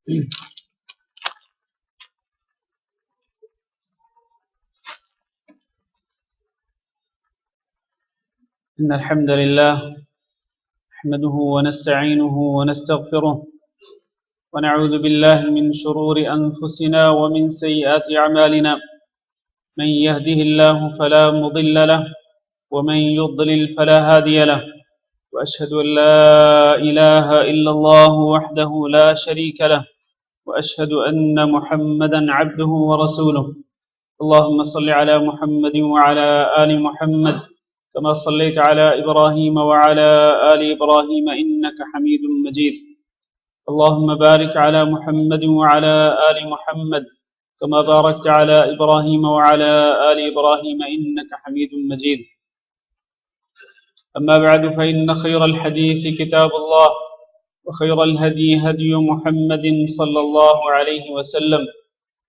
إن الحمد لله نحمده ونستعينه ونستغفره ونعوذ بالله من شرور أنفسنا ومن سيئات أعمالنا من يهده الله فلا مضل له ومن يضلل فلا هادي له وأشهد أن لا إله إلا الله وحده لا شريك له وأشهد أن محمدا عبده ورسوله اللهم صل على محمد وعلى آل محمد كما صليت على إبراهيم وعلى آل إبراهيم إنك حميد مجيد اللهم بارك على محمد وعلى آل محمد كما باركت على إبراهيم وعلى آل إبراهيم إنك حميد مجيد أما بعد فإن خير الحديث كتاب الله وخير الهدي هدي محمد صلى الله عليه وسلم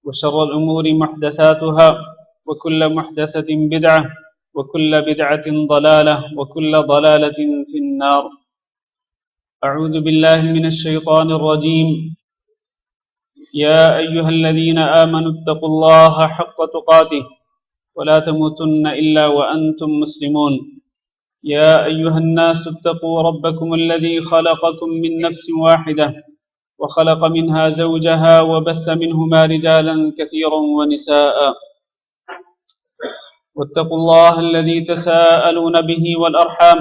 وشر الأمور محدثاتها وكل محدثة بدعة وكل بدعة ضلالة وكل ضلالة في النار أعوذ بالله من الشيطان الرجيم يا أيها الذين آمنوا اتقوا الله حق تقاته ولا تموتن إلا وأنتم مسلمون يا أيها الناس اتقوا ربكم الذي خلقكم من نفس واحدة وخلق منها زوجها وبث منهما رجالا كثيرا ونساء واتقوا الله الذي تساءلون به والأرحام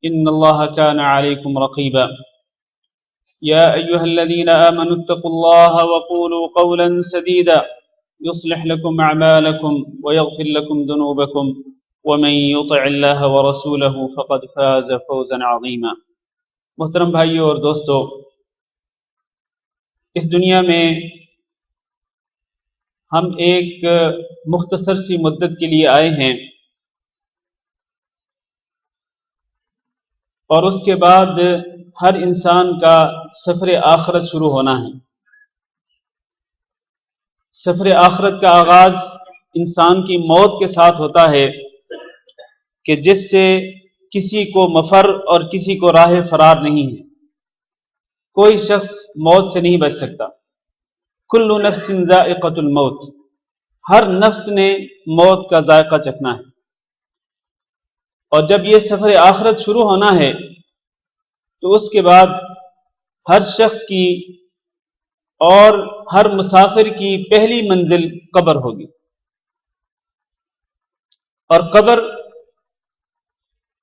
إن الله كان عليكم رقيبا يا أيها الذين آمنوا اتقوا الله وقولوا قولا سديدا يصلح لكم أعمالكم ويغفر لكم ذنوبكم ومن يطع الله ورسوله فقد فاز فوزا عظيما محترم بھائیو اور دوستو، اس دنیا میں ہم ایک مختصر سی مدت کے لیے آئے ہیں اور اس کے بعد ہر انسان کا سفر آخرت شروع ہونا ہے۔ سفر آخرت کا آغاز انسان کی موت کے ساتھ ہوتا ہے کہ جس سے کسی کو مفر اور کسی کو راہ فرار نہیں ہے۔ کوئی شخص موت سے نہیں بچ سکتا۔ کل نفس ذائقۃ الموت، ہر نفس نے موت کا ذائقہ چکھنا ہے۔ اور جب یہ سفر آخرت شروع ہونا ہے تو اس کے بعد ہر شخص کی اور ہر مسافر کی پہلی منزل قبر ہوگی، اور قبر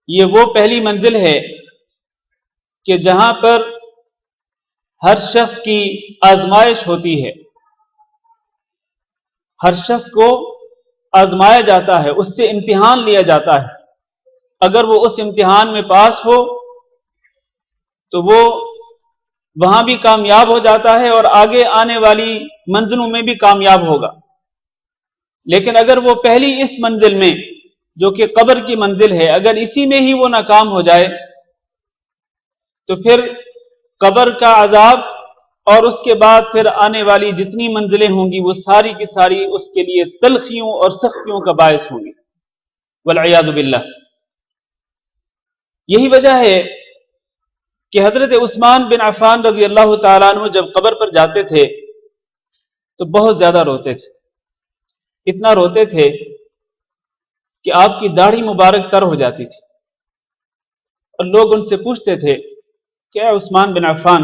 یہ وہ پہلی منزل ہے کہ جہاں پر ہر شخص کی آزمائش ہوتی ہے، ہر شخص کو آزمایا جاتا ہے، اس سے امتحان لیا جاتا ہے۔ اگر وہ اس امتحان میں پاس ہو تو وہ وہاں بھی کامیاب ہو جاتا ہے اور آگے آنے والی منزلوں میں بھی کامیاب ہوگا۔ لیکن اگر وہ پہلی اس منزل میں جو کہ قبر کی منزل ہے، اگر اسی میں ہی وہ ناکام ہو جائے تو پھر قبر کا عذاب اور اس کے بعد پھر آنے والی جتنی منزلیں ہوں گی وہ ساری کی ساری اس کے لیے تلخیوں اور سختیوں کا باعث ہوں گی، والعیاذ باللہ۔ یہی وجہ ہے کہ حضرت عثمان بن عفان رضی اللہ تعالیٰ عنہ جب قبر پر جاتے تھے تو بہت زیادہ روتے تھے، اتنا روتے تھے کہ آپ کی داڑھی مبارک تر ہو جاتی تھی، اور لوگ ان سے پوچھتے تھے کہ اے عثمان بن عفان،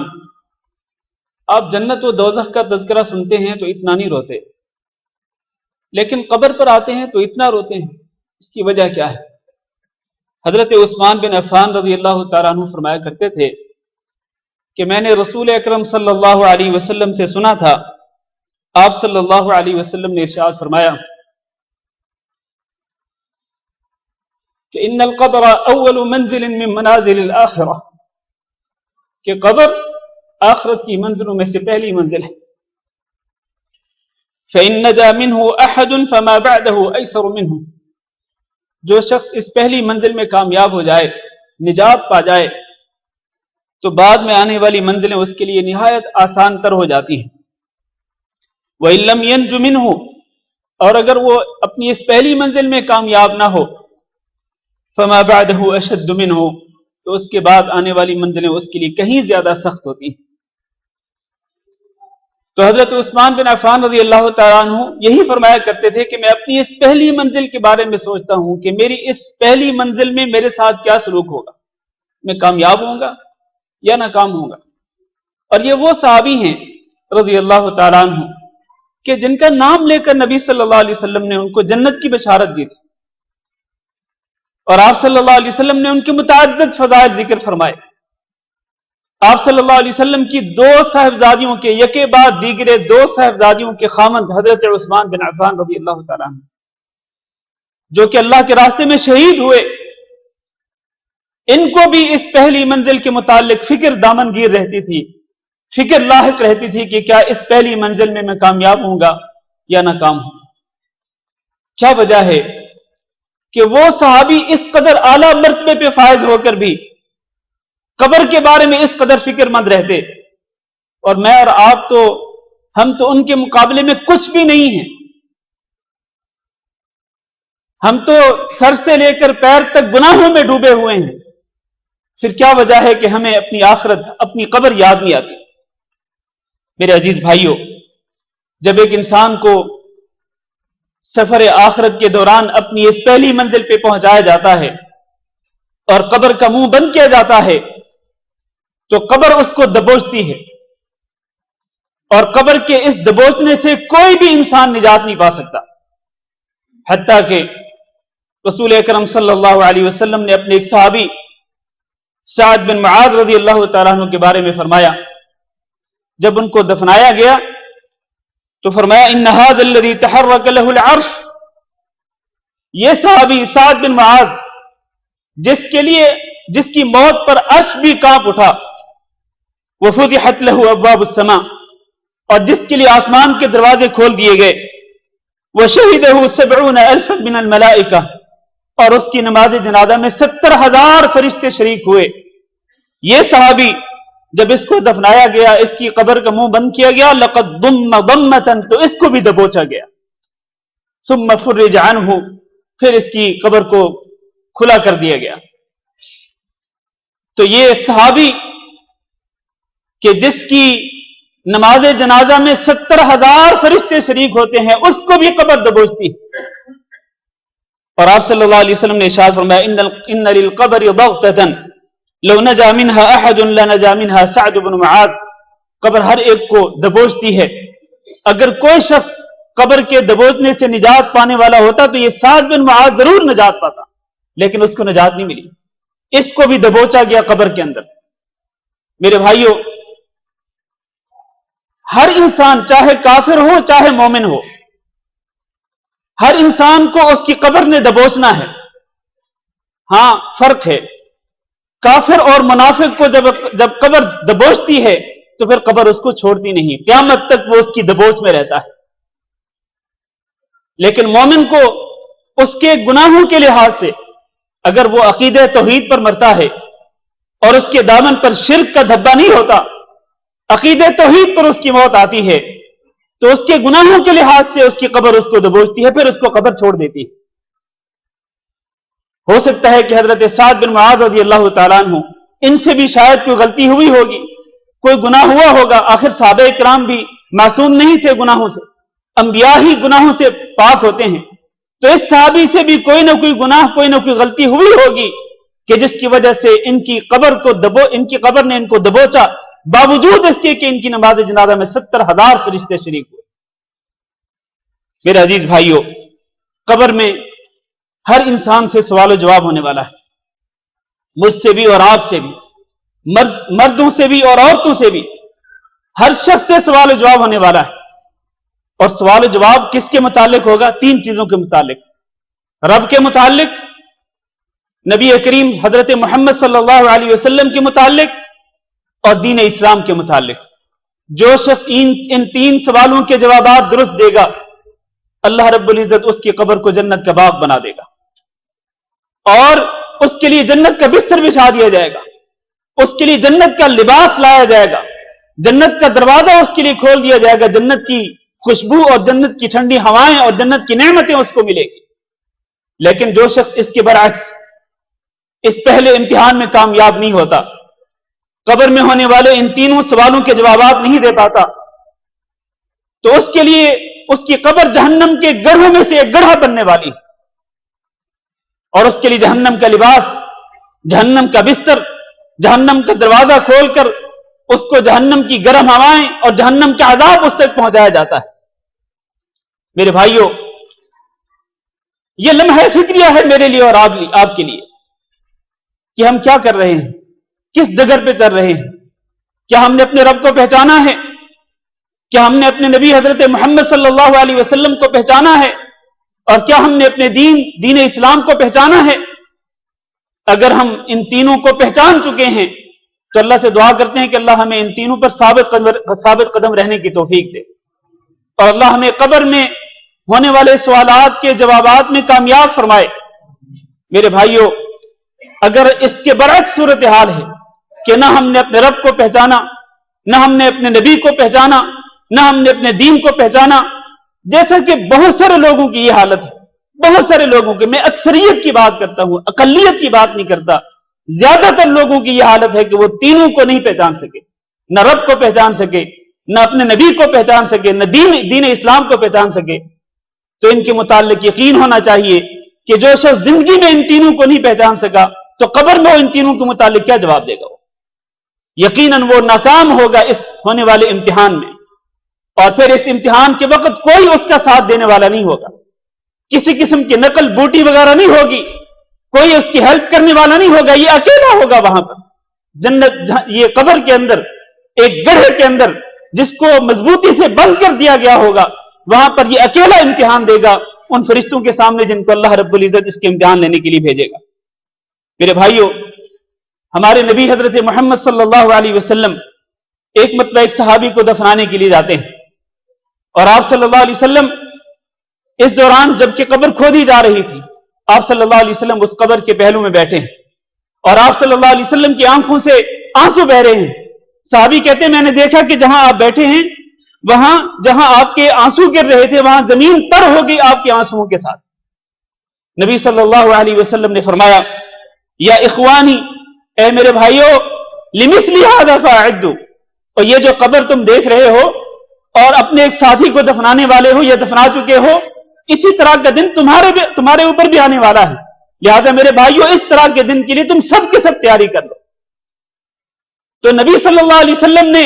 آپ جنت و دوزخ کا تذکرہ سنتے ہیں تو اتنا نہیں روتے، لیکن قبر پر آتے ہیں تو اتنا روتے ہیں، اس کی وجہ کیا ہے؟ حضرت عثمان بن عفان رضی اللہ تعالیٰ عنہ فرمایا کرتے تھے کہ میں نے رسول اکرم صلی اللہ علیہ وسلم سے سنا تھا، آپ صلی اللہ علیہ وسلم نے ارشاد فرمایا کہ ان القبر اول منزل من منازل الاخرہ، کہ قبر آخرت کی منزلوں میں سے پہلی منزل ہے۔ فإن نجا منه احد فما بعده ايسر منه، جو شخص اس پہلی منزل میں کامیاب ہو جائے، نجات پا جائے، تو بعد میں آنے والی منزلیں اس کے لیے نہایت آسان تر ہو جاتی ہیں۔ وإن لم ينج منه، اور اگر وہ اپنی اس پہلی منزل میں کامیاب نہ ہو، فما بعده اشد منه، تو اس کے بعد آنے والی منزلیں اس کے لیے کہیں زیادہ سخت ہوتی ہیں۔ تو حضرت عثمان بن عفان رضی اللہ تعالیٰ عنہ یہی فرمایا کرتے تھے کہ میں اپنی اس پہلی منزل کے بارے میں سوچتا ہوں کہ میری اس پہلی منزل میں میرے ساتھ کیا سلوک ہوگا، میں کامیاب ہوں گا یا ناکام ہوں گا۔ اور یہ وہ صحابی ہیں رضی اللہ تعالیٰ عنہ کہ جن کا نام لے کر نبی صلی اللہ علیہ وسلم نے ان کو جنت کی بشارت دی تھی، اور آپ صلی اللہ علیہ وسلم نے ان کے متعدد فضائل ذکر فرمائے۔ آپ صلی اللہ علیہ وسلم کی دو صاحبزادیوں کے یکے بعد دیگرے دو صاحبزادیوں کے خامند حضرت عثمان بن عفان رضی اللہ تعالیٰ عنہ، جو کہ اللہ کے راستے میں شہید ہوئے، ان کو بھی اس پہلی منزل کے متعلق فکر دامن گیر رہتی تھی، فکر لاحق رہتی تھی کہ کیا اس پہلی منزل میں کامیاب ہوں گا یا ناکام ہوں گا۔ کیا وجہ ہے کہ وہ صحابی اس قدر اعلیٰ مرتبے پہ فائز ہو کر بھی قبر کے بارے میں اس قدر فکر مند رہتے، اور میں اور آپ تو ہم تو ان کے مقابلے میں کچھ بھی نہیں ہیں۔ ہم تو سر سے لے کر پیر تک گناہوں میں ڈوبے ہوئے ہیں، پھر کیا وجہ ہے کہ ہمیں اپنی آخرت، اپنی قبر یاد نہیں آتی؟ میرے عزیز بھائیوں، جب ایک انسان کو سفر آخرت کے دوران اپنی اس پہلی منزل پہ پہنچایا جاتا ہے اور قبر کا منہ بند کیا جاتا ہے تو قبر اس کو دبوچتی ہے، اور قبر کے اس دبوچنے سے کوئی بھی انسان نجات نہیں پا سکتا، حتیٰ کہ رسول اکرم صلی اللہ علیہ وسلم نے اپنے ایک صحابی سعد بن معاذ رضی اللہ تعالیٰ عنہ کے بارے میں فرمایا، جب ان کو دفنایا گیا تو فرمایا ان هذا الذي تحرك له العرش، یہ صحابی سعد بن معاذ جس کی موت پر عرش بھی کانپ اٹھا، وفتحت له ابواب السماء، اور جس کے لیے آسمان کے دروازے کھول دیے گئے، وشهده 70,000 من الملائکہ، اور اس کی نماز جنازہ میں 70,000 فرشتے شریک ہوئے۔ یہ صحابی جب اس کو دفنایا گیا، اس کی قبر کا منہ بند کیا گیا، لقد ضم ضمة، تو اس کو بھی دبوچا گیا، ثم فرج عنہ، پھر اس کی قبر کو کھلا کر دیا گیا۔ تو یہ صحابی کہ جس کی نماز جنازہ میں 70,000 فرشتے شریک ہوتے ہیں، اس کو بھی قبر دبوچتی۔ اور آپ صلی اللہ علیہ وسلم نے ارشاد فرمایا ان للقبر ضغطة لو نجا منها احد لنجا منها سعد بن معاذ، قبر ہر ایک کو دبوچتی ہے، اگر کوئی شخص قبر کے دبوچنے سے نجات پانے والا ہوتا تو یہ سعد بن معاذ ضرور نجات پاتا، لیکن اس کو نجات نہیں ملی، اس کو بھی دبوچا گیا قبر کے اندر۔ میرے بھائیوں، ہر انسان چاہے کافر ہو چاہے مومن ہو، ہر انسان کو اس کی قبر نے دبوچنا ہے۔ ہاں فرق ہے، کافر اور منافق کو جب قبر دبوچتی ہے تو پھر قبر اس کو چھوڑتی نہیں، قیامت تک وہ اس کی دبوچ میں رہتا ہے، لیکن مومن کو اس کے گناہوں کے لحاظ سے اگر وہ عقیدہ توحید پر مرتا ہے اور اس کے دامن پر شرک کا دھبا نہیں ہوتا، عقیدہ توحید پر اس کی موت آتی ہے تو اس کے گناہوں کے لحاظ سے اس کی قبر اس کو دبوچتی ہے، پھر اس کو قبر چھوڑ دیتی ہے۔ ہو سکتا ہے کہ حضرت سعد بن معاذ رضی اللہ تعالیٰ عنہ ان سے بھی شاید کوئی غلطی ہوئی ہوگی، کوئی گناہ ہوا ہوگا، آخر صحابہ کرام بھی معصوم نہیں تھے گناہوں سے، انبیاء ہی گناہوں سے پاک ہوتے ہیں، تو اس صحابی سے بھی کوئی نہ کوئی گناہ، کوئی نہ کوئی غلطی ہوئی ہوگی کہ جس کی وجہ سے ان کی قبر نے ان کو دبوچا، باوجود اس کے کہ ان کی نماز جنازہ میں 70,000 فرشتے شریک ہوئے۔ میرے عزیز بھائیوں، قبر میں ہر انسان سے سوال و جواب ہونے والا ہے، مجھ سے بھی اور آپ سے بھی، مردوں سے بھی اور عورتوں سے بھی، ہر شخص سے سوال و جواب ہونے والا ہے۔ اور سوال و جواب کس کے متعلق ہوگا؟ تین چیزوں کے متعلق، رب کے متعلق، نبی کریم حضرت محمد صلی اللہ علیہ وسلم کے متعلق، اور دین اسلام کے متعلق۔ جو شخص ان تین سوالوں کے جوابات درست دے گا، اللہ رب العزت اس کی قبر کو جنت کا باغ بنا دے گا، اور اس کے لیے جنت کا بستر بچھا دیا جائے گا، اس کے لیے جنت کا لباس لایا جائے گا، جنت کا دروازہ اس کے لیے کھول دیا جائے گا، جنت کی خوشبو اور جنت کی ٹھنڈی ہوائیں اور جنت کی نعمتیں اس کو ملے گی۔ لیکن جو شخص اس کے برعکس اس پہلے امتحان میں کامیاب نہیں ہوتا، قبر میں ہونے والے ان تینوں سوالوں کے جوابات نہیں دے پاتا، تو اس کے لیے اس کی قبر جہنم کے گڑھوں میں سے ایک گڑھا بننے والی، اور اس کے لیے جہنم کا لباس، جہنم کا بستر، جہنم کا دروازہ کھول کر اس کو جہنم کی گرم ہوائیں اور جہنم کا عذاب اس تک پہنچایا جاتا ہے۔ میرے بھائیوں، یہ لمحہ فکریہ ہے میرے لیے اور آپ کے لیے کہ ہم کیا کر رہے ہیں، کس ڈگر پہ چل رہے ہیں۔ کیا ہم نے اپنے رب کو پہچانا ہے؟ کیا ہم نے اپنے نبی حضرت محمد صلی اللہ علیہ وسلم کو پہچانا ہے؟ اور کیا ہم نے اپنے دین اسلام کو پہچانا ہے؟ اگر ہم ان تینوں کو پہچان چکے ہیں تو اللہ سے دعا کرتے ہیں کہ اللہ ہمیں ان تینوں پر ثابت قدم رہنے کی توفیق دے، اور اللہ ہمیں قبر میں ہونے والے سوالات کے جوابات میں کامیاب فرمائے۔ میرے بھائیوں، اگر اس کے برعکس صورتحال ہے کہ نہ ہم نے اپنے رب کو پہچانا، نہ ہم نے اپنے نبی کو پہچانا، نہ ہم نے اپنے دین کو پہچانا، جیسا کہ بہت سارے لوگوں کی یہ حالت ہے، بہت سارے لوگوں کی، میں اکثریت کی بات کرتا ہوں، اقلیت کی بات نہیں کرتا، زیادہ تر لوگوں کی یہ حالت ہے کہ وہ تینوں کو نہیں پہچان سکے، نہ رب کو پہچان سکے، نہ اپنے نبی کو پہچان سکے، نہ دین اسلام کو پہچان سکے۔ تو ان کے متعلق یقین ہونا چاہیے کہ جو شخص زندگی میں ان تینوں کو نہیں پہچان سکا تو قبر میں وہ ان تینوں کے متعلق کیا جواب دے گا؟ یقیناً وہ ناکام ہوگا اس ہونے والے امتحان میں، اور پھر اس امتحان کے وقت کوئی اس کا ساتھ دینے والا نہیں ہوگا، کسی قسم کی نقل بوٹی وغیرہ نہیں ہوگی، کوئی اس کی ہیلپ کرنے والا نہیں ہوگا، یہ اکیلا ہوگا وہاں پر جنت، یہ قبر کے اندر ایک گڑھے کے اندر جس کو مضبوطی سے بند کر دیا گیا ہوگا، وہاں پر یہ اکیلا امتحان دے گا ان فرشتوں کے سامنے جن کو اللہ رب العزت اس کے امتحان لینے کے لیے بھیجے گا۔ میرے بھائیوں، ہمارے نبی حضرت محمد صلی اللہ علیہ وسلم ایک مرتبہ ایک صحابی کو دفنانے کے لیے جاتے ہیں، اور آپ صلی اللہ علیہ وسلم اس دوران جب کہ قبر کھودی جا رہی تھی، آپ صلی اللہ علیہ وسلم اس قبر کے پہلو میں بیٹھے ہیں، اور آپ صلی اللہ علیہ وسلم کی آنکھوں سے آنسو بہ رہے ہیں۔ صحابی کہتے ہیں میں نے دیکھا کہ جہاں آپ بیٹھے ہیں، وہاں جہاں آپ کے آنسو گر رہے تھے وہاں زمین تر ہو گئی آپ کے آنسوؤں کے ساتھ۔ نبی صلی اللہ علیہ وسلم نے فرمایا، یا اخوانی، اے میرے بھائیوں، لمثل ھذا فاعدوا، اور یہ جو قبر تم دیکھ رہے ہو اور اپنے ایک ساتھی کو دفنانے والے ہو یا دفنا چکے ہو، اسی طرح کا دن تمہارے اوپر بھی آنے والا ہے، لہذا میرے بھائیوں اس طرح کے دن کے لیے تم سب کے سب تیاری کر لو۔ تو نبی صلی اللہ علیہ وسلم نے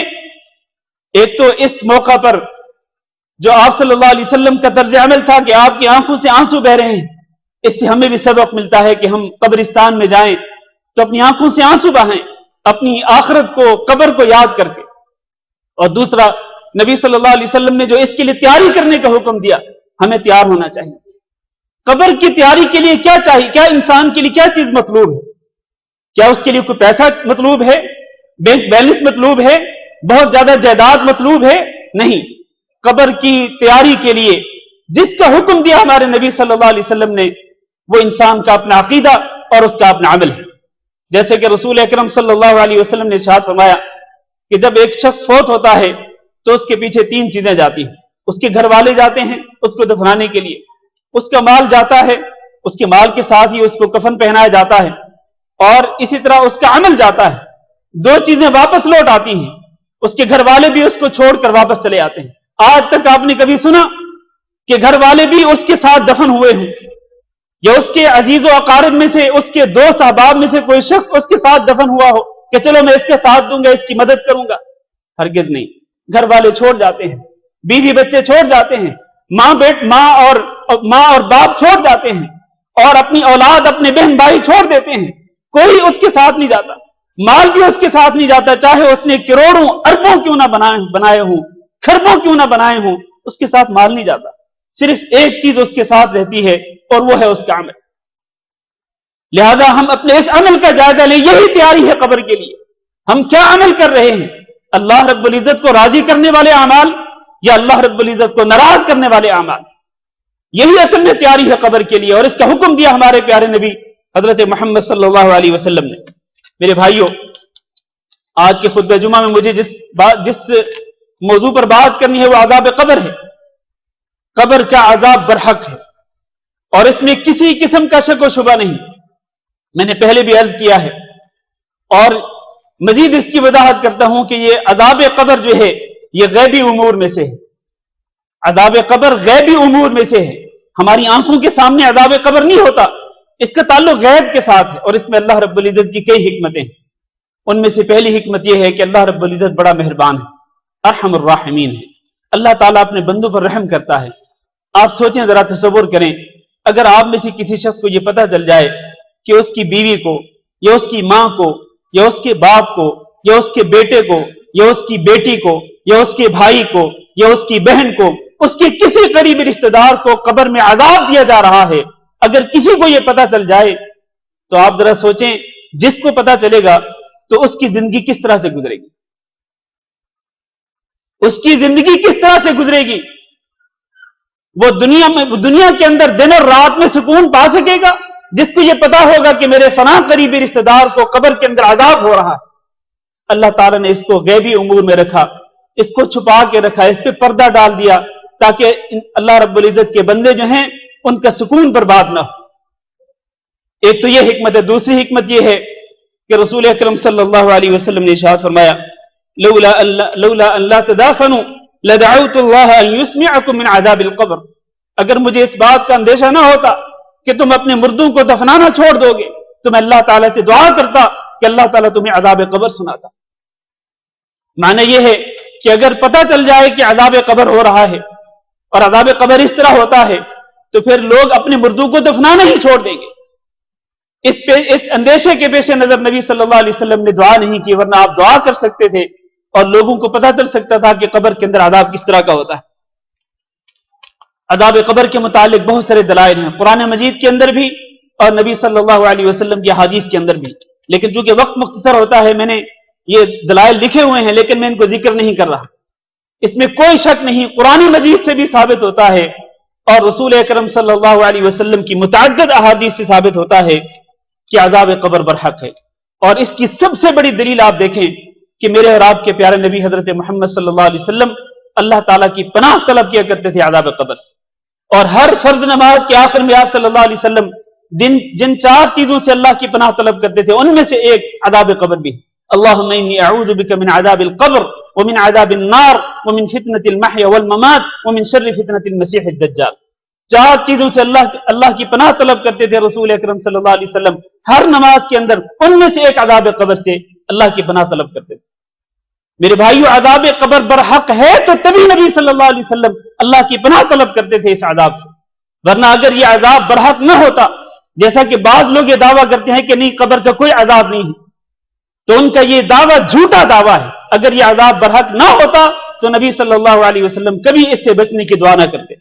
ایک تو اس موقع پر جو آپ صلی اللہ علیہ وسلم کا طرز عمل تھا کہ آپ کی آنکھوں سے آنسو بہ رہے ہیں، اس سے ہمیں بھی سبق ملتا ہے کہ ہم قبرستان میں جائیں تو اپنی آنکھوں سے آنسو بہائیں، اپنی آخرت کو، قبر کو یاد کر کے۔ اور دوسرا، نبی صلی اللہ علیہ وسلم نے جو اس کے لیے تیاری کرنے کا حکم دیا، ہمیں تیار ہونا چاہیے۔ قبر کی تیاری کے لیے کیا چاہیے؟ کیا انسان کے لیے کیا چیز مطلوب ہے؟ کیا اس کے لیے کوئی پیسہ مطلوب ہے؟ بینک بیلنس مطلوب ہے؟ بہت زیادہ جائیداد مطلوب ہے؟ نہیں۔ قبر کی تیاری کے لیے جس کا حکم دیا ہمارے نبی صلی اللہ علیہ وسلم نے، وہ انسان کا اپنا عقیدہ اور اس کا اپنا عمل ہے۔ جیسے کہ رسول اکرم صلی اللہ علیہ وسلم نے ارشاد فرمایا کہ جب ایک شخص فوت ہوتا ہے تو اس کے پیچھے تین چیزیں جاتی ہیں۔ اس کے گھر والے جاتے ہیں اس کو دفنانے کے لیے، اس کا مال جاتا ہے، اس کے مال کے ساتھ ہی اس کو کفن پہنایا جاتا ہے، اور اسی طرح اس کا عمل جاتا ہے۔ دو چیزیں واپس لوٹ آتی ہیں، اس کے گھر والے بھی اس کو چھوڑ کر واپس چلے آتے ہیں۔ آج تک آپ نے کبھی سنا کہ گھر والے بھی اس کے ساتھ دفن ہوئے ہوں، یا اس کے عزیز و اقارب میں سے، اس کے دوست احباب میں سے کوئی شخص اس کے ساتھ دفن ہوا ہو کہ چلو میں اس کے ساتھ دوں گا، اس کی مدد کروں گا؟ ہرگز نہیں۔ گھر والے چھوڑ جاتے ہیں، بیوی بچے چھوڑ جاتے ہیں، ماں اور باپ چھوڑ جاتے ہیں، اور اپنی اولاد، اپنے بہن بھائی چھوڑ دیتے ہیں، کوئی اس کے ساتھ نہیں جاتا، مال بھی اس کے ساتھ نہیں جاتا، چاہے اس نے کروڑوں اربوں کیوں نہ بنائے ہوں، کھربوں کیوں نہ بنائے ہوں، اس کے ساتھ مال نہیں جاتا۔ صرف ایک چیز اس کے ساتھ رہتی ہے اور وہ ہے اس کا عمل۔ لہذا ہم اپنے اس عمل کا جائزہ لیں، یہی تیاری ہے قبر کے لیے۔ ہم کیا عمل کر رہے ہیں؟ اللہ رب العزت کو راضی کرنے والے اعمال یا اللہ رب العزت کو ناراض کرنے والے اعمال؟ یہی اصل میں تیاری ہے قبر کے لیے، اور اس کا حکم دیا ہمارے پیارے نبی حضرت محمد صلی اللہ علیہ وسلم نے۔ میرے بھائیوں، آج کے خطبہ جمعہ میں مجھے جس موضوع پر بات کرنی ہے وہ عذاب قبر ہے۔ قبر کا عذاب برحق ہے، اور اس میں کسی قسم کا شک و شبہ نہیں۔ میں نے پہلے بھی عرض کیا ہے، اور مزید اس کی وضاحت کرتا ہوں کہ یہ عذاب قبر جو ہے یہ غیبی امور میں سے ہے۔ عذاب قبر غیبی امور میں سے ہے، ہماری آنکھوں کے سامنے عذاب قبر نہیں ہوتا، اس کا تعلق غیب کے ساتھ ہے، اور اس میں اللہ رب العزت کی کئی حکمتیں ہیں۔ ان میں سے پہلی حکمت یہ ہے کہ اللہ رب العزت بڑا مہربان ہے، ارحم الراحمین ہے، اللہ تعالیٰ اپنے بندوں پر رحم کرتا ہے۔ آپ سوچیں، ذرا تصور کریں، اگر آپ میں سے کسی شخص کو یہ پتہ چل جائے کہ اس کی بیوی کو یا اس کی ماں کو یا اس کے باپ کو یا اس کے بیٹے کو یا اس کی بیٹی کو یا اس کے بھائی کو یا اس کی بہن کو، اس کے کسی قریبی رشتہ دار کو قبر میں عذاب دیا جا رہا ہے، اگر کسی کو یہ پتہ چل جائے تو آپ ذرا سوچیں، جس کو پتہ چلے گا تو اس کی زندگی کس طرح سے گزرے گی؟ اس کی زندگی کس طرح سے گزرے گی؟ وہ دنیا کے اندر دن اور رات میں سکون پا سکے گا؟ جس کو یہ پتا ہوگا کہ میرے فلاں قریبی رشتہ دار کو قبر کے اندر عذاب ہو رہا ہے، اللہ تعالیٰ نے اس کو غیبی امور میں رکھا، اس کو چھپا کے رکھا، اس پہ پردہ ڈال دیا تاکہ اللہ رب العزت کے بندے جو ہیں ان کا سکون برباد نہ ہو۔ ایک تو یہ حکمت ہے۔ دوسری حکمت یہ ہے کہ رسول اکرم صلی اللہ علیہ وسلم نے ارشاد فرمایا، لولا ان لا تدافنوا لدعوت اللہ ان یسمعکم من عذاب القبر، اگر مجھے اس بات کا اندیشہ نہ ہوتا کہ تم اپنے مردوں کو دفنانا چھوڑ دو گے تو میں اللہ تعالیٰ سے دعا کرتا کہ اللہ تعالیٰ تمہیں عذاب قبر سناتا۔ معنی یہ ہے کہ اگر پتہ چل جائے کہ عذاب قبر ہو رہا ہے اور عذاب قبر اس طرح ہوتا ہے تو پھر لوگ اپنے مردوں کو دفنانا ہی چھوڑ دیں گے۔ اس اندیشے کے پیش نظر نبی صلی اللہ علیہ وسلم نے دعا نہیں کی، ورنہ آپ دعا کر سکتے تھے اور لوگوں کو پتہ چل سکتا تھا کہ قبر کے اندر عذاب کس طرح کا ہوتا ہے۔ عذاب قبر کے متعلق بہت سارے دلائل ہیں، قرآن مجید کے اندر بھی اور نبی صلی اللہ علیہ وسلم کی حدیث کے اندر بھی، لیکن چونکہ وقت مختصر ہوتا ہے میں نے یہ دلائل لکھے ہوئے ہیں لیکن میں ان کو ذکر نہیں کر رہا۔ اس میں کوئی شک نہیں، قرآن مجید سے بھی ثابت ہوتا ہے اور رسول اکرم صلی اللہ علیہ وسلم کی متعدد احادیث سے ثابت ہوتا ہے کہ عذاب قبر برحق ہے۔ اور اس کی سب سے بڑی دلیل آپ دیکھیں کہ میرے اور آپ کے پیارے نبی حضرت محمد صلی اللہ علیہ وسلم اللہ تعالیٰ کی پناہ طلب کیا کرتے تھے عذاب قبر سے، اور ہر فرض نماز کے آخر میں آپ صلی اللہ علیہ وسلم جن 4 چیزوں سے اللہ کی پناہ طلب کرتے تھے ان میں سے ایک عذاب قبر بھی۔ اللہم انی اعوذ بک من عذاب القبر ومن عذاب النار ومن فتنة المحیا والممات ومن شر فتنة المسیح الدجال۔ 4 چیزوں سے اللہ کی پناہ طلب کرتے تھے رسول اکرم صلی اللہ علیہ وسلم ہر نماز کے اندر، ان میں سے ایک عذاب قبر سے اللہ کی پناہ طلب کرتے تھے۔ میرے بھائیو، عذاب قبر برحق ہے تو تبھی نبی صلی اللہ علیہ وسلم اللہ کی پناہ طلب کرتے تھے اس عذاب سے، ورنہ اگر یہ عذاب برحق نہ ہوتا، جیسا کہ بعض لوگ یہ دعویٰ کرتے ہیں کہ نہیں قبر کا کوئی عذاب نہیں ہے، تو ان کا یہ دعویٰ جھوٹا دعویٰ ہے۔ اگر یہ عذاب برحق نہ ہوتا تو نبی صلی اللہ علیہ وسلم کبھی اس سے بچنے کی دعا نہ کرتے۔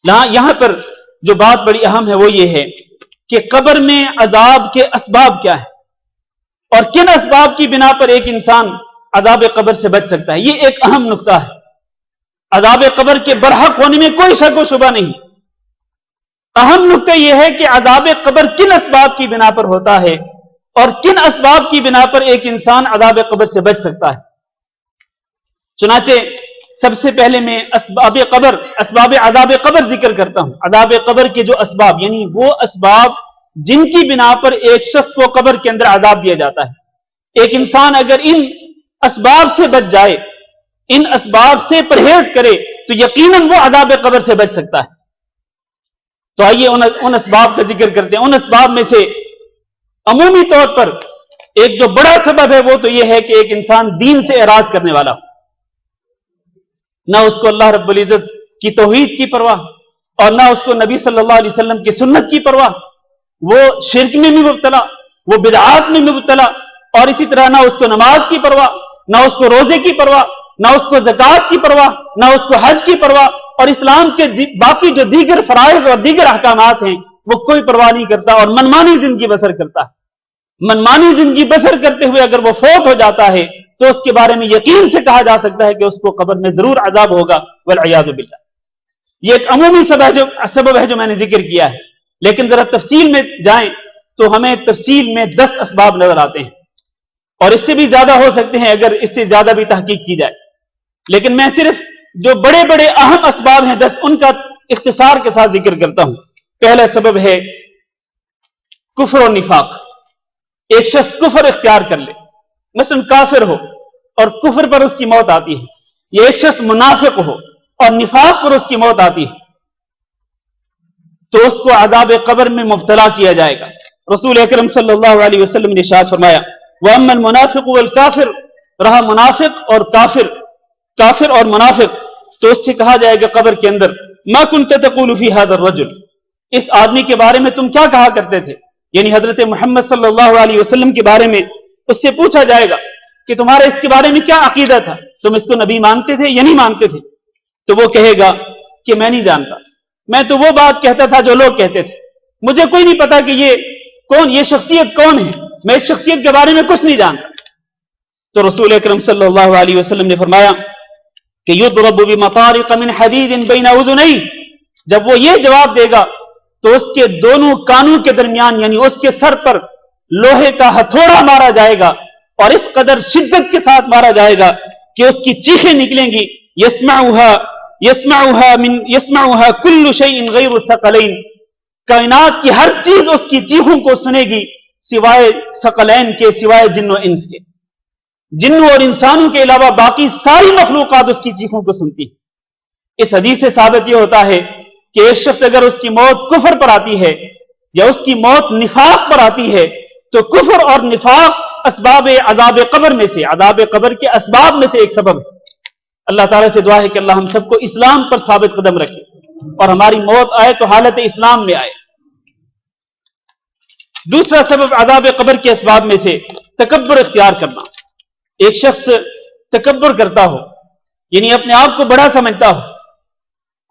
یہاں پر جو بات بڑی اہم ہے وہ یہ ہے کہ قبر میں عذاب کے اسباب کیا ہیں اور کن اسباب کی بنا پر ایک انسان عذاب قبر سے بچ سکتا ہے، یہ ایک اہم نقطہ ہے۔ عذاب قبر کے برحق ہونے میں کوئی شک و شبہ نہیں۔ اہم نقطہ یہ ہے کہ عذاب قبر کن اسباب کی بنا پر ہوتا ہے اور کن اسباب کی بنا پر ایک انسان عذاب قبر سے بچ سکتا ہے۔ چنانچہ سب سے پہلے میں اسباب عذاب قبر ذکر کرتا ہوں۔ عذاب قبر کے جو اسباب، یعنی وہ اسباب جن کی بنا پر ایک شخص کو قبر کے اندر عذاب دیا جاتا ہے۔ ایک انسان اگر ان اسباب سے بچ جائے، ان اسباب سے پرہیز کرے تو یقیناً وہ عذاب قبر سے بچ سکتا ہے۔ تو آئیے ان اسباب کا ذکر کرتے ہیں۔ ان اسباب میں سے عمومی طور پر ایک جو بڑا سبب ہے وہ تو یہ ہے کہ ایک انسان دین سے اعراض کرنے والا ہو، نہ اس کو اللہ رب العزت کی توحید کی پرواہ اور نہ اس کو نبی صلی اللہ علیہ وسلم کی سنت کی پرواہ، وہ شرک میں بھی مبتلا، وہ بدعات میں بھی مبتلا، اور اسی طرح نہ اس کو نماز کی پرواہ، نہ اس کو روزے کی پرواہ، نہ اس کو زکوٰۃ کی پرواہ، نہ اس کو حج کی پرواہ، اور اسلام کے باقی جو دیگر فرائض اور دیگر احکامات ہیں وہ کوئی پرواہ نہیں کرتا اور منمانی زندگی بسر کرتا ہے۔ منمانی زندگی بسر کرتے ہوئے اگر وہ فوت ہو جاتا ہے تو اس کے بارے میں یقین سے کہا جا سکتا ہے کہ اس کو قبر میں ضرور عذاب ہوگا، والعیاذ باللہ۔ یہ ایک عمومی سبب ہے جو میں نے ذکر کیا ہے، لیکن ذرا تفصیل میں جائیں تو ہمیں تفصیل میں 10 اسباب نظر آتے ہیں، اور اس سے بھی زیادہ ہو سکتے ہیں اگر اس سے زیادہ بھی تحقیق کی جائے، لیکن میں صرف جو بڑے بڑے اہم اسباب ہیں 10 ان کا اختصار کے ساتھ ذکر کرتا ہوں۔ پہلا سبب ہے کفر و نفاق۔ ایک شخص کفر اختیار کر لے، مثلا کافر ہو اور کفر پر اس کی موت آتی ہے، یہ ایک شخص منافق ہو اور نفاق پر اس کی موت آتی ہے تو اس کو عذاب قبر میں مبتلا کیا جائے گا۔ رسول اکرم صلی اللہ علیہ وسلم نے ارشاد فرمایا وَأَمَّا الْمُنَافِقُ وَالْكَافِرُ، رہا منافق اور کافر اور منافق، تو اس سے کہا جائے گا قبر کے اندر مَا كُنْتَ تَقُولُ فِي هَذَا الرَّجُلِ، اس آدمی کے بارے میں تم کیا کہا کرتے تھے، یعنی حضرت محمد صلی اللہ علیہ وسلم کے بارے میں اس سے پوچھا جائے گا کہ تمہارا اس کے بارے میں کیا عقیدہ تھا، تم اس کو نبی مانتے تھے یا نہیں مانتے تھے؟ تو وہ کہے گا کہ میں نہیں جانتا، میں تو وہ بات کہتا تھا جو لوگ کہتے تھے، مجھے کوئی نہیں پتا کہ یہ شخصیت کون ہے، میں اس شخصیت کے بارے میں کچھ نہیں جانتا۔ تو رسول اکرم صلی اللہ علیہ وسلم نے فرمایا کہ یضرب بمطارق من حدید بین اذنیہ، جب وہ یہ جواب دے گا تو اس کے دونوں کانوں کے درمیان یعنی اس کے سر پر لوہے کا ہتھوڑا مارا جائے گا، اور اس قدر شدت کے ساتھ مارا جائے گا کہ اس کی چیخیں نکلیں گی، یسمعها کل شیء غیر الثقلین، کائنات کی ہر چیز اس کی چیخوں کو سنے گی سوائے ثقلین کے، سوائے جن و انس کے، جنوں اور انسانوں کے علاوہ باقی ساری مخلوقات اس کی چیخوں کو سنتی ہیں۔ اس حدیث سے ثابت یہ ہوتا ہے کہ ایک شخص اگر اس کی موت کفر پر آتی ہے یا اس کی موت نفاق پر آتی ہے تو کفر اور نفاق اسباب عذاب قبر میں سے، عذاب قبر کے اسباب میں سے ایک سبب ہے۔ اللہ تعالیٰ سے دعا ہے کہ اللہ ہم سب کو اسلام پر ثابت قدم رکھے اور ہماری موت آئے تو حالت اسلام میں آئے۔ دوسرا سبب عذاب قبر کے اسباب میں سے تکبر اختیار کرنا، ایک شخص تکبر کرتا ہو یعنی اپنے آپ کو بڑا سمجھتا ہو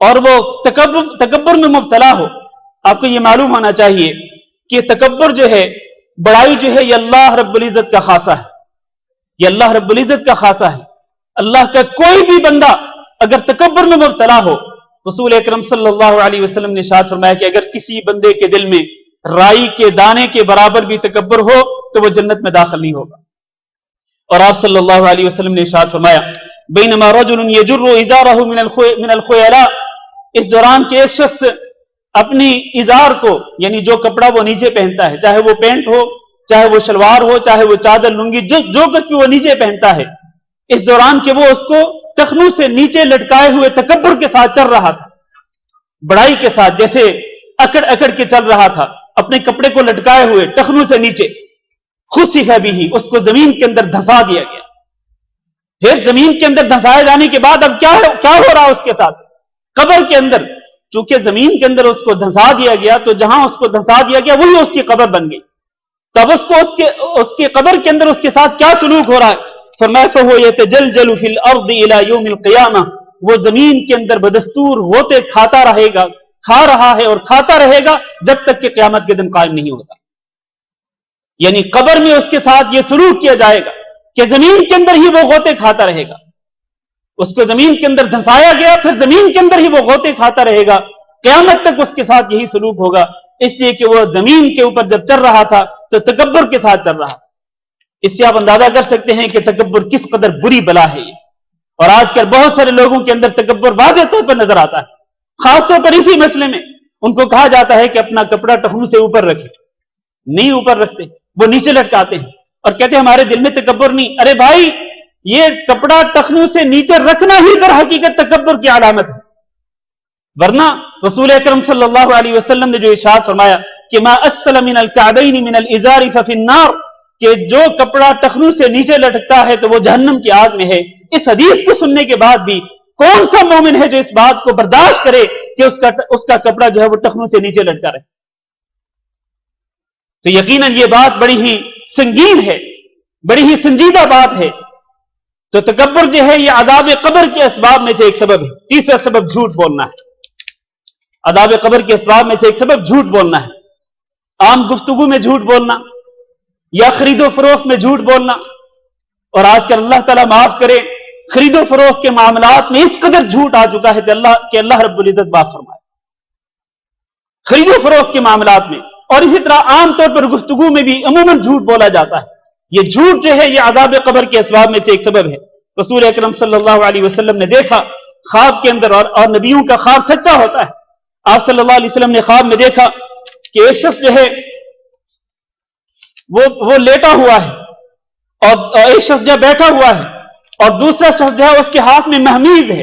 اور وہ تکبر میں مبتلا ہو۔ آپ کو یہ معلوم ہونا چاہیے کہ تکبر جو ہے، بڑائی جو ہے، یہ اللہ رب العزت کا خاصہ ہے، یہ اللہ رب العزت کا خاصہ ہے۔ اللہ کا کوئی بھی بندہ اگر تکبر میں مبتلا ہو، رسول اکرم صلی اللہ علیہ وسلم نے ارشاد فرمایا کہ اگر کسی بندے کے دل میں رائی کے دانے کے برابر بھی تکبر ہو تو وہ جنت میں داخل نہیں ہوگا۔ اور آپ صلی اللہ علیہ وسلم نے ارشاد فرمایا بینما رجل یجر ازارہ من الخیلاء، اس دوران کہ ایک شخص اپنی ازار کو یعنی جو کپڑا وہ نیچے پہنتا ہے، چاہے وہ پینٹ ہو، چاہے وہ شلوار ہو، چاہے وہ چادر لنگی، جو کچھ بھی وہ نیچے پہنتا ہے، اس دوران کہ وہ اس کو ٹخنوں سے نیچے لٹکائے ہوئے تکبر کے ساتھ چل رہا تھا، بڑائی کے ساتھ، جیسے اکڑ اکڑ کے چل رہا تھا، اپنے کپڑے کو لٹکائے ہوئے ٹخنوں سے نیچے، خسف بھی، اس کو زمین کے اندر دھسا دیا گیا۔ پھر زمین کے اندر دھسائے جانے کے بعد اب کیا ہو رہا اس کے ساتھ؟ قبر کے اندر، چونکہ زمین کے اندر اس کو دھسا دیا گیا تو جہاں اس کو دھسا دیا گیا وہی اس کی قبر بن گئی۔ تب اس کے قبر کے اندر اس کے ساتھ کیا سلوک ہو رہا ہے؟ فرمایا فَهُوَ يَتَجَلْجَلُ فِي الْأَرْضِ إِلَى يَوْمِ الْقِيَامَةِ، وہ زمین کے اندر بدستور ہوتے کھاتا رہے گا، کھا رہا ہے اور کھاتا رہے گا جب تک کہ قیامت کے دن قائم نہیں ہوگا۔ یعنی قبر میں اس کے ساتھ یہ سلوک کیا جائے گا کہ زمین کے اندر ہی وہ غوطے کھاتا رہے گا، اس کو زمین کے اندر دھسایا گیا، پھر زمین کے اندر ہی وہ غوطے کھاتا رہے گا، قیامت تک اس کے ساتھ یہی سلوک ہوگا، اس لیے کہ وہ زمین کے اوپر جب چل رہا تھا تو تکبر کے ساتھ چل رہا تھا۔ اس سے آپ اندازہ کر سکتے ہیں کہ تکبر کس قدر بری بلا ہے یہ، اور آج کل بہت سارے لوگوں کے اندر تکبر واضح طور پر نظر آتا ہے، خاص طور پر اسی مسئلے میں ان کو کہا جاتا ہے کہ اپنا کپڑا ٹخنوں سے اوپر رکھے، نہیں اوپر رکھتے، وہ نیچے لٹکاتے ہیں اور کہتے ہیں ہمارے دل میں تکبر نہیں۔ ارے بھائی، یہ کپڑا ٹخنوں سے نیچے رکھنا ہی در حقیقت تکبر کی علامت ہے، ورنہ رسول اکرم صلی اللہ علیہ وسلم نے جو ارشاد فرمایا کہ ما اسفل من الکعبین من الازار ففی النار، کہ جو کپڑا ٹخنوں سے نیچے لٹکتا ہے تو وہ جہنم کی آگ میں ہے، اس حدیث کو سننے کے بعد بھی کون سا مومن ہے جو اس بات کو برداشت کرے کہ اس کا کپڑا جو ہے وہ ٹخنوں سے نیچے لٹکا رہے؟ تو یقیناً یہ بات بڑی ہی سنگین ہے، بڑی ہی سنجیدہ بات ہے۔ تو تکبر جو ہے یہ عذاب قبر کے اسباب میں سے ایک سبب ہے۔ تیسرا سبب جھوٹ بولنا ہے۔ عذاب قبر کے اسباب میں سے ایک سبب جھوٹ بولنا ہے، عام گفتگو میں جھوٹ بولنا یا خرید و فروخت میں جھوٹ بولنا، اور آج کل اللہ تعالیٰ معاف کرے خرید و فروخت کے معاملات میں اس قدر جھوٹ آ چکا ہے کہ اللہ رب العزت معاف فرمائے، خرید و فروخت کے معاملات میں، اور اسی طرح عام طور پر گفتگو میں بھی عموماً جھوٹ بولا جاتا ہے۔ یہ جھوٹ جو ہے یہ عذاب قبر کے اسباب میں سے ایک سبب ہے۔ رسول اکرم صلی اللہ علیہ وسلم نے دیکھا خواب کے اندر، اور نبیوں کا خواب سچا ہوتا ہے، آپ صلی اللہ علیہ وسلم نے خواب میں دیکھا کہ ایک شخص جو ہے وہ لیٹا ہوا ہے اور ایک شخص جو بیٹھا ہوا ہے اور دوسرا شخص جو ہے اس کے ہاتھ میں مہمیز ہے،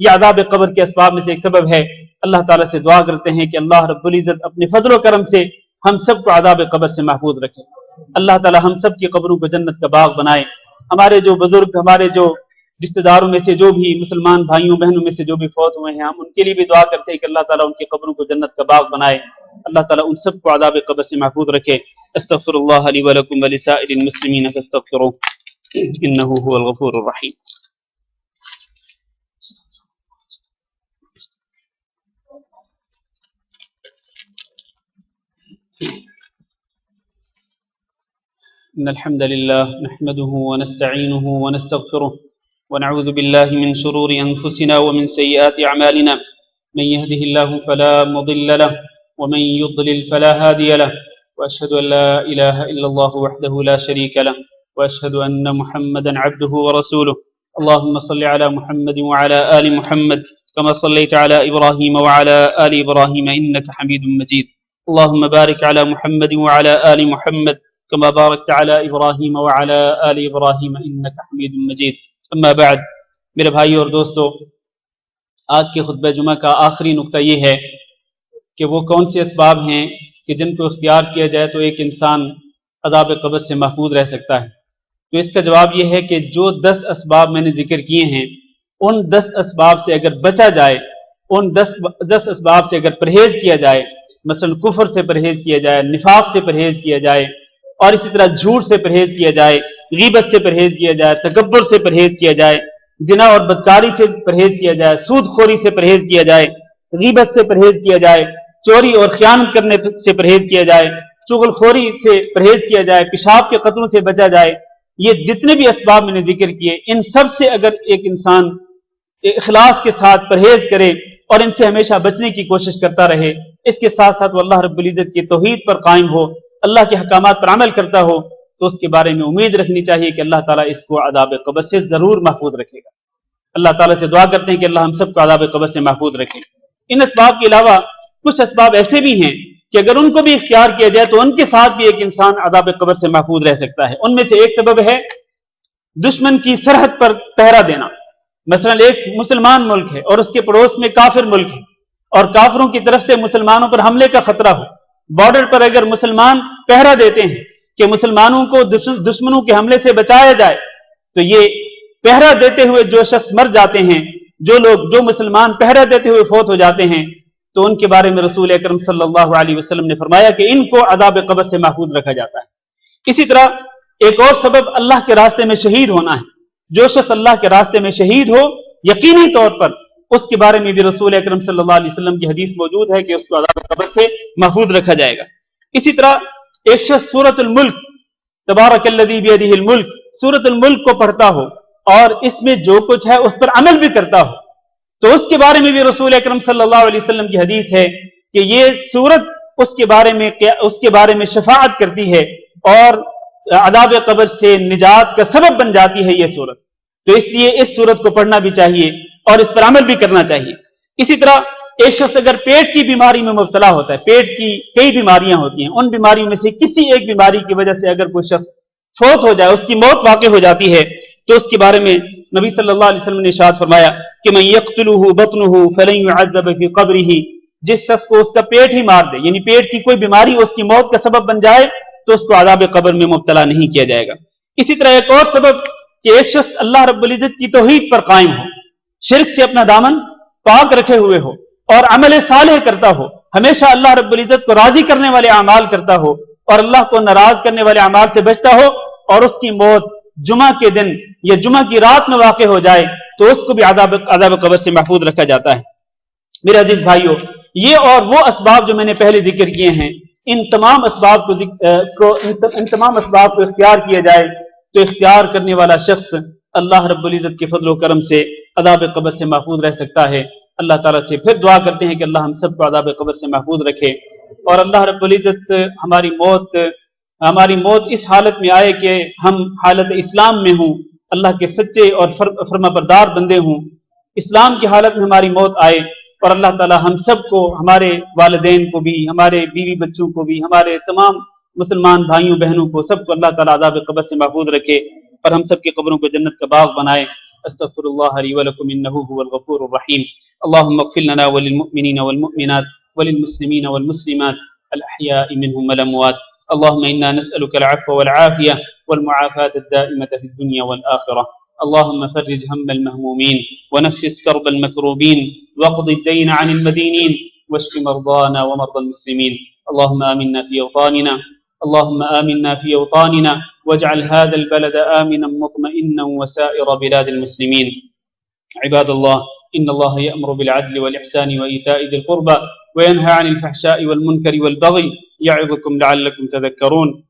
یہ عذاب قبر کے اسباب میں سے ایک سبب ہے۔ اللہ تعالیٰ سے دعا کرتے ہیں کہ اللہ رب العزت اپنے فضل و کرم سے ہم سب کو عذاب قبر سے محفوظ رکھے۔ اللہ تعالیٰ ہم سب کی قبروں کو جنت کا باغ بنائے۔ ہمارے جو بزرگ، ہمارے جو رشتہ داروں میں سے جو بھی مسلمان بھائیوں بہنوں میں سے جو بھی فوت ہوئے ہیں، ہم ان کے لیے بھی دعا کرتے ہیں کہ اللہ تعالیٰ ان کی قبروں کو جنت کا باغ بنائے۔ اللہ تعالیٰ ان سب کو عذاب قبر سے محفوظ رکھے۔ استغفر اللہ لی ولکم ولسائر المسلمین فاستغفروہ انہ هو الغفور الرحیم۔ إن الحمد لله نحمده ونستعينه ونستغفره ونعوذ بالله من شرور أنفسنا ومن سيئات أعمالنا من يهده الله فلا مضل له ومن يضلل فلا هادي له وأشهد أن لا إله إلا الله وحده لا شريك له وأشهد أن محمدا عبده ورسوله اللهم صل على محمد وعلى آل محمد كما صليت على إبراهيم وعلى آل إبراهيم إنك حميد مجيد اللهم بارك على محمد وعلى آل محمد كما باركت على إبراهيم وعلى آل إبراهيم إنك حميد مجيد اما بعد۔ میرے بھائی اور دوستو، آج کے خطبہ جمعہ کا آخری نقطہ یہ ہے کہ وہ کون سے اسباب ہیں کہ جن کو اختیار کیا جائے تو ایک انسان عذاب قبر سے محفوظ رہ سکتا ہے۔ تو اس کا جواب یہ ہے کہ جو 10 اسباب میں نے ذکر کیے ہیں، ان 10 اسباب سے اگر بچا جائے، ان 10 اسباب سے اگر پرہیز کیا جائے، مثلا کفر سے پرہیز کیا جائے، نفاق سے پرہیز کیا جائے، اور اسی طرح جھوٹ سے پرہیز کیا جائے، غیبت سے پرہیز کیا جائے، تکبر سے پرہیز کیا جائے، زنا اور بدکاری سے پرہیز کیا جائے، سود خوری سے پرہیز کیا جائے، غیبت سے پرہیز کیا جائے، چوری اور خیانت کرنے سے پرہیز کیا جائے، چغل خوری سے پرہیز کیا جائے، پیشاب کے قطروں سے بچا جائے، یہ جتنے بھی اسباب میں نے ذکر کیے، ان سب سے اگر ایک انسان اخلاص کے ساتھ پرہیز کرے اور ان سے ہمیشہ بچنے کی کوشش کرتا رہے، اس کے ساتھ ساتھ وہ اللہ رب العزت کی توحید پر قائم ہو، اللہ کے احکامات پر عمل کرتا ہو، تو اس کے بارے میں امید رکھنی چاہیے کہ اللہ تعالیٰ اس کو عذاب قبر سے ضرور محفوظ رکھے گا۔ اللہ تعالیٰ سے دعا کرتے ہیں کہ اللہ ہم سب کو عذاب قبر سے محفوظ رکھے۔ ان اسباب کے علاوہ کچھ اسباب ایسے بھی ہیں کہ اگر ان کو بھی اختیار کیا جائے تو ان کے ساتھ بھی ایک انسان عذاب قبر سے محفوظ رہ سکتا ہے۔ ان میں سے ایک سبب ہے دشمن کی سرحد پر پہرا دینا۔ مثلا ایک مسلمان ملک ہے اور اس کے پڑوس میں کافر ملک ہے، اور کافروں کی طرف سے مسلمانوں پر حملے کا خطرہ ہو، بارڈر پر اگر مسلمان پہرا دیتے ہیں کہ مسلمانوں کو دشمنوں کے حملے سے بچایا جائے، تو یہ پہرا دیتے ہوئے جو شخص مر جاتے ہیں، جو مسلمان پہرا دیتے ہوئے فوت ہو جاتے ہیں، تو ان کے بارے میں رسول اکرم صلی اللہ علیہ وسلم نے فرمایا کہ ان کو عذاب قبر سے محفوظ رکھا جاتا ہے۔ اسی طرح ایک اور سبب اللہ کے راستے میں شہید ہونا ہے۔ جو شخص اللہ کے راستے میں شہید ہو، یقینی طور پر اس کے بارے میں بھی رسول اکرم صلی اللہ علیہ وسلم کی حدیث موجود ہے کہ اس کو عذاب قبر سے محفوظ رکھا جائے گا۔ اسی طرح ایک شخص سورۃ الملک، تبارک الذی بیدہ الملک، سورۃ الملک کو پڑھتا ہو اور اس میں جو کچھ ہے اس پر عمل بھی کرتا ہو، تو اس کے بارے میں بھی رسول اکرم صلی اللہ علیہ وسلم کی حدیث ہے کہ یہ سورت اس کے بارے میں شفاعت کرتی ہے اور عذاب قبر سے نجات کا سبب بن جاتی ہے یہ سورت۔ تو اس لیے اس سورت کو پڑھنا بھی چاہیے اور اس پر عمل بھی کرنا چاہیے۔ اسی طرح ایک شخص اگر پیٹ کی بیماری میں مبتلا ہوتا ہے، پیٹ کی کئی بیماریاں ہوتی ہیں، ان بیماریوں میں سے کسی ایک بیماری کی وجہ سے اگر کوئی شخص فوت ہو جائے، اس کی موت واقع ہو جاتی ہے، تو اس کے بارے میں نبی صلی اللہ علیہ وسلم نے ارشاد فرمایا کہ من یقتلہ بطنہ فلن یعذب فی قبرہ، جس شخص کو اس کا پیٹ ہی مار دے، یعنی پیٹ کی کوئی بیماری اس کی موت کا سبب بن جائے، تو اس کو عذاب قبر میں مبتلا نہیں کیا جائے گا۔ اسی طرح ایک اور سبب کہ ایک شخص اللہ رب العزت کی توحید پر قائم ہو، شرک سے اپنا دامن پاک رکھے ہوئے ہو اور عمل صالح کرتا ہو، ہمیشہ اللہ رب العزت کو راضی کرنے والے اعمال کرتا ہو اور اللہ کو ناراض کرنے والے اعمال سے بچتا ہو، اور اس کی موت جمعہ کے دن یا جمعہ کی رات میں واقع ہو جائے، تو اس کو بھی عذاب قبر سے محفوظ رکھا جاتا ہے۔ میرے عزیز بھائیو، یہ اور وہ اسباب جو میں نے پہلے ذکر کیے ہیں، ان تمام اسباب کو اختیار کیا جائے تو اختیار کرنے والا شخص اللہ رب العزت کے فضل و کرم سے عذاب قبر سے محفوظ رہ سکتا ہے۔ اللہ تعالیٰ سے پھر دعا کرتے ہیں کہ اللہ ہم سب کو عذاب قبر سے محفوظ رکھے، اور اللہ رب العزت ہماری موت اس حالت میں آئے کہ ہم حالت اسلام میں ہوں، اللہ کے سچے اور فرما بردار بندے ہوں، اسلام کی حالت میں ہماری موت آئے، اور اللہ تعالی ہم سب کو، ہمارے والدین کو بھی، ہمارے بیوی بچوں کو بھی، ہمارے تمام مسلمان بھائیوں بہنوں کو، سب کو اللہ تعالی عذاب قبر سے محفوظ رکھے اور ہم سب کی قبروں کو جنت کا باغ بنائے۔ أستغفر الله لي ولكم إنه هو الغفور الرحيم. اللهم اغفر لنا وللمؤمنين والمؤمنات وللمسلمين والمسلمات الأحياء منهم والأموات. اللهم إنا نسألك العفو والعافية والمعافاة الدائمة في الدنيا والآخرة. اللهم فرج هم المهمومين ونفس كرب المكروبين واقض الدين عن المدينين واشف مرضانا ومرضى المسلمين. اللهم آمنا في أوطاننا اللهم آمنا في أوطاننا واجعل هذا البلد آمنا مطمئنا وسائر بلاد المسلمين. عباد الله، إن الله يأمر بالعدل والإحسان وإيتاء ذي القربى وينهى عن الفحشاء والمنكر والبغي يعظكم لعلكم تذكرون.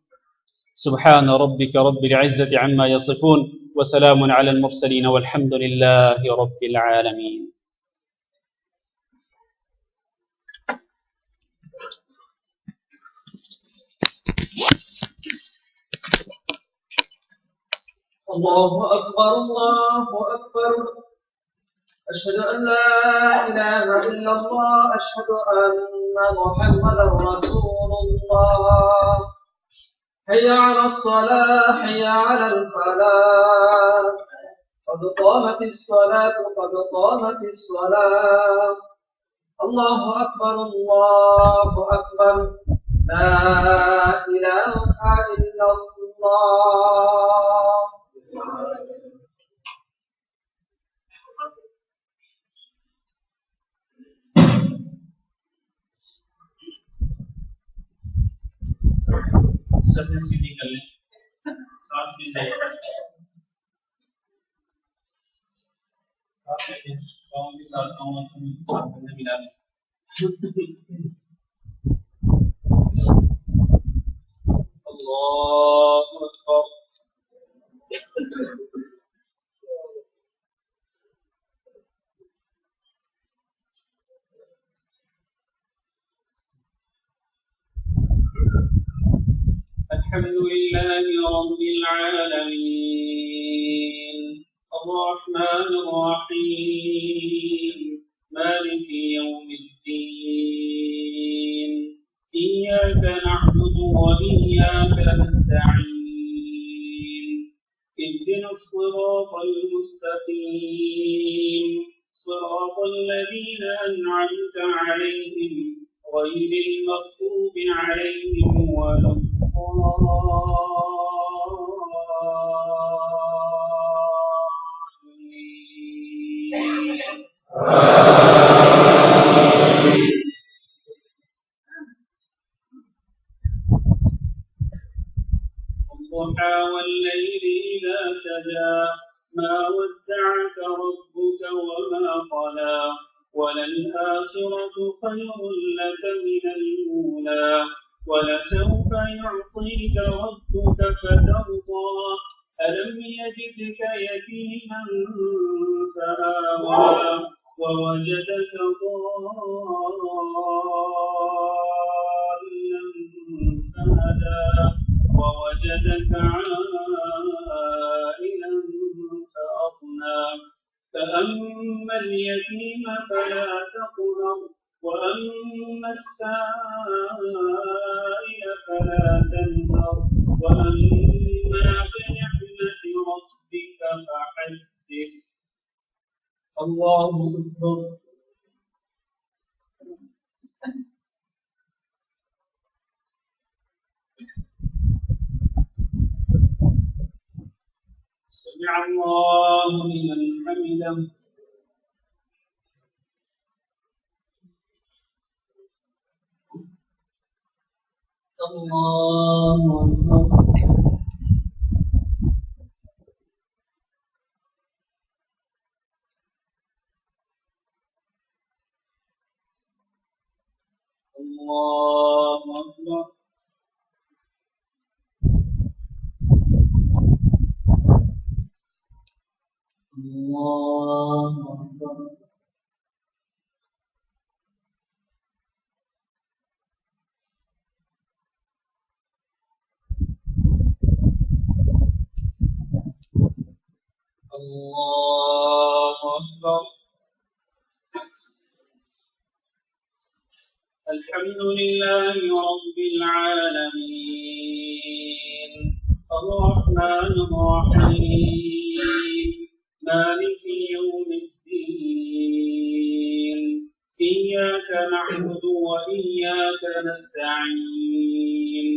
سبحان ربك رب العزة عما يصفون وسلام على المرسلين والحمد لله رب العالمين. الله أكبر الله أكبر. أشهد أن لا إله إلا الله. أشهد أن محمدا رسول الله. حي على الصلاة حي على الفلاح. قد قامت الصلاة قد قامت الصلاة. الله أكبر الله أكبر. لا إله إلا الله. سبنے سیدھی کر لیں، ساتھ مل جائے، ساتھ میں پاؤں کے ساتھ پاؤں کے ساتھ بندے ملا لیں۔ اللہ اکبر۔ الحمد لله رب العالمين الرحمن الرحيم مالك يوم الدين إياك نعبد وإياك نستعين اهدنا الصراط المستقيم صراط الذين أنعمت عليهم غير المغضوب عليهم ولا والضحى والليل إذا سجى ما ودعك ربك وما قلى وللآخرة خير لك من الأولى ولسوف يعطيك ربك فترضى ألم يجدك يتيما فآوى ووجدك ضالا فهدى ووجدك عائلا فأغنى فأما اليتيم فلا تقهر وأما السائل فلا تنهر وأما بنعمة ربك فحدث. الله أكبر. سمع الله لمن حمده. الله أكبر. الله أكبر. الله أكبر. الله أكبر. الحمد لله رب العالمين الرحمن الرحيم مالك يوم الدين إياك نعبد وإياك نستعين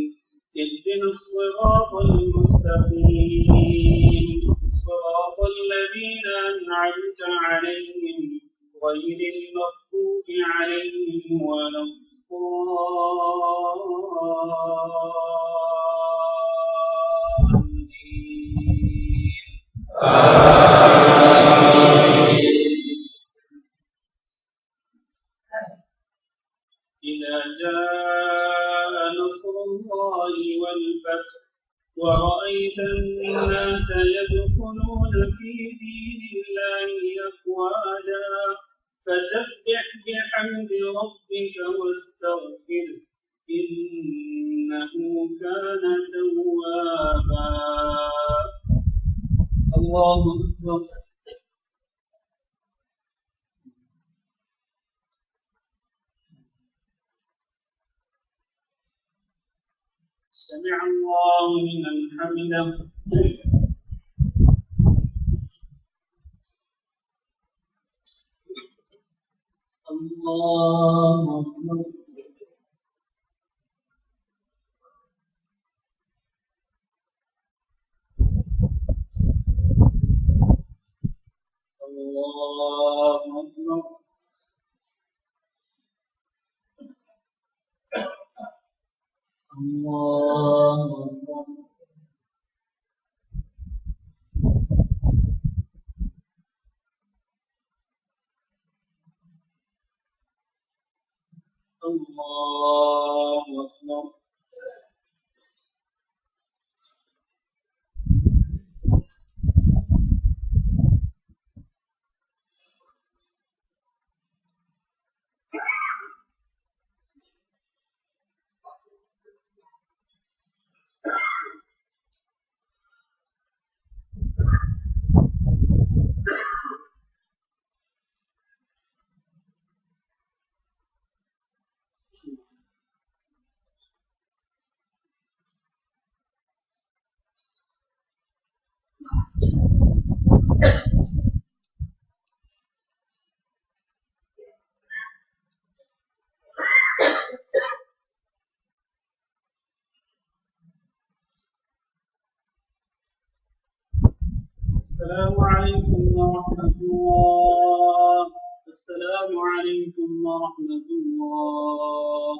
اهدنا الصراط المستقيم صراط الذين أنعمت عليهم غير المغضوب عليهم ولا إذا جاء نصر الله والفتح ورأيت الناس يدخلون في دين الله أفواجا فسبح بحمد ربك واستغفره إنه كان توابا. الله أكبر. سمع الله لمن حمده. الله أكبر. الله أكبر. الله أكبر. الله أكبر. السلام عليكم ورحمة الله. السلام عليكم ورحمة الله.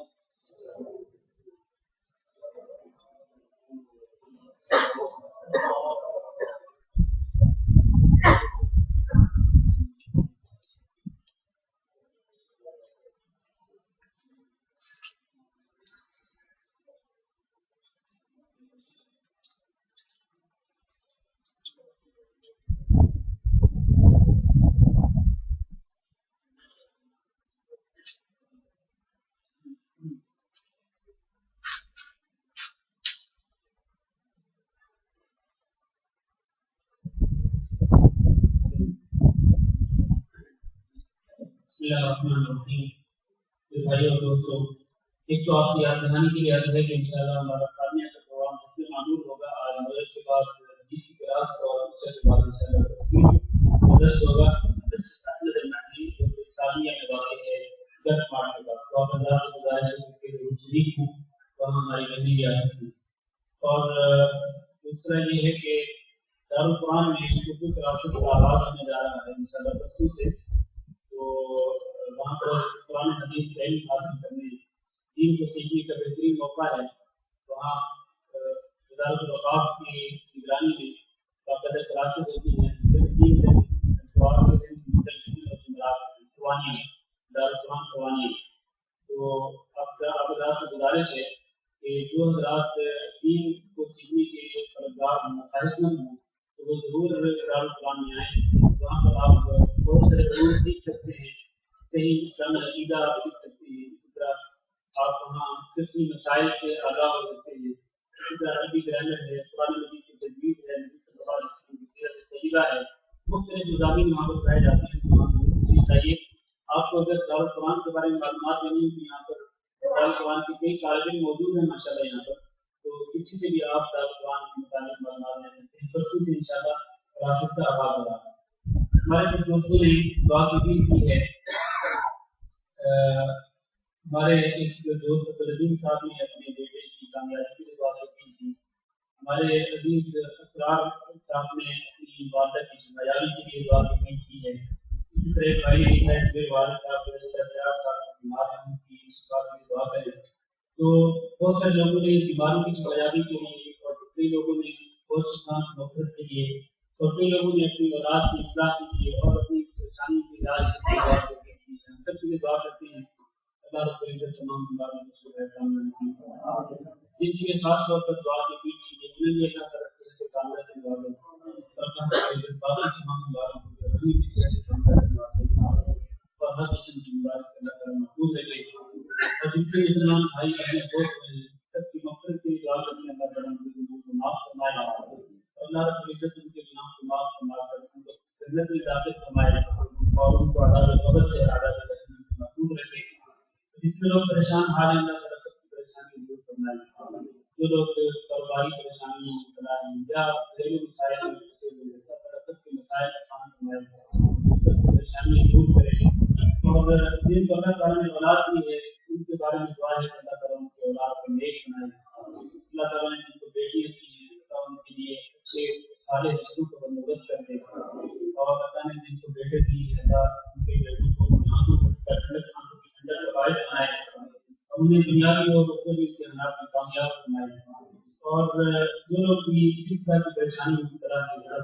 بسم اللہ الرحمن الرحیم. بھائی اور دوستوں، ایک تو آپ کی یاد دہانی کی یاد ہے کہ انشاءاللہ ہمارا سالانہ کا پروگرام اس سے معمول ہوگا. آج مغرب کے بعد حدیث کی کلاس اور عشاء کے بعد انشاءاللہ تفسیر درس ہوگا. درس احمد المہدی جو کہ سالانہ میں واقع ہے گٹ مارٹ کے پاس. تو آپ اللہ سے گزارش ہے کہ ضرور شریک ہوں اور ہماری گندی بھی آ سکتی. اور دوسرا یہ ہے کہ دارالقرآن میں اردو کلاسز کا آغاز ہونے جا رہا ہے انشاءاللہ پرسوں سے. تو وہاں پر قرآن حدیث کا علم حاصل کرنے دین کو سیکھنے کا بہترین موقع ہے. وہاں وزارت الاوقاف کی نگرانی میں باقاعدہ کلاسز ہوتی ہیں. 3 دن اتوار کے دن دارالقرآن قوانین. تو اب اللہ سے گزارش ہے کہ جو حضرات دین کو سیکھنے کے طلبگار خواہش مند ہوں تو وہ ضرور دارالقرآن میں آئیں. وہاں پر آپ بہت سارے علوم سیکھ سکتے ہیں. صحیح اسلامی عقیدہ سیکھ سکتے ہیں. اسی طرح آپ وہاں فقہی مسائل سے آگاہ ہو سکتے ہیں. اسی طرح عربی گرامر ہے, قرآن مجید کی تجوید ہے, نبی صلی اللہ علیہ وسلم کی سیرت طیبہ ہے. مختلف مضامین وہاں پر پڑھائے جاتے ہیں. تو وہاں ضرور تشریف لائیے. آپ کو اگر دارالقرآن کے بارے میں معلومات لینی ہے تو یہاں پر دارالقرآن کے کئی طالب علم موجود ہیں ماشاءاللہ یہاں پر. تو کسی سے بھی آپ دارالقرآن کے متعلق معلومات لے سکتے ہیں. پرسوں سے انشاءاللہ کلاسز کا آغاز ہو رہا ہے. ہمارے کچھ دوستوں نے دعا کی اپیل کی ہے. ہمارے ایک دوست عبدالعظیم صاحب نے اپنے بیٹے کی کامیابی کے لیے دعا کی اپیل کی. ہمارے عزیز اسرار صاحب نے اپنی والدہ کی کامیابی کے لیے دعا کی اپیل کی ہے. اسی طرح بھائی میرے والد صاحب بیمار ہیں، ان کی شفا کے لیے دعا کریں. تو بہت سارے لوگوں نے بیماروں کی کامیابی کے لیے اور کئی لوگوں نے بہت مغفرت کے لیے اور کئی لوگوں نے اپنی اولاد کی اصلاح کے لیے اور اپنی پریشانی کے علاج کے لیے دعا کی. ہم سب کے لیے دعا کرتے ہیں اللہ رب العزت تمام بیماروں کو شفا نصیب فرمائے. جن کے لیے خاص طور پر دعا کی اپیل کی ہے انہیں بھی اللہ تعالیٰ صحت کاملہ سے نوازے اور اللہ تعالیٰ باقی تمام بیماروں کو اپنی صحت کاملہ سے نوازے اور ہر قسم کی بیماری سے اللہ تعالیٰ محفوظ رکھے. اور جن کے مسلمان بھائی اپنے دوست سب کی مغفرت کے لیے دعا کرتے ہیں اللہ تعالیٰ ان کے گناہوں کو معاف فرمائے اور اللہ رب العزت ان کے گناہوں کو معاف فرما کر ان کو جنت میں داخل فرمائے اور ان کو عذاب قبر سے عذاب جہنم سے محفوظ رکھے. جتنے لوگ پریشان حال ہیں اللہ تعالیٰ سب کی پریشانی دور فرمائے. جو لوگ کاروباری پریشانی میں مبتلا ہیں یا گھریلو مسائل میں پھنسے ہوئے ہیں اللہ تعالیٰ سب کے مسائل آسان فرمائے سب کی پریشانیاں دور کرے. اور جن کو اللہ تعالیٰ نے اولاد دی ہے ان کے بارے میں دعا ہے اللہ تعالیٰ ان کی اولاد کو نیک بنائے. اللہ تعالیٰ نے جن کو بیٹیاں دی ہیں اللہ ان کے لیے اچھے سارے رشتوں کو بندوبست کر دے. اور اللہ نے جن کو بیٹے دی ہے اللہ ان کے بیٹوں کو آنکھوں کا باعث بنائے اور انہیں دنیاوی اور اخروی امتحانات میں کامیاب بنائے. اور جو لوگ بھی جس طرح کی پریشانی مبتلا ہیں اللہ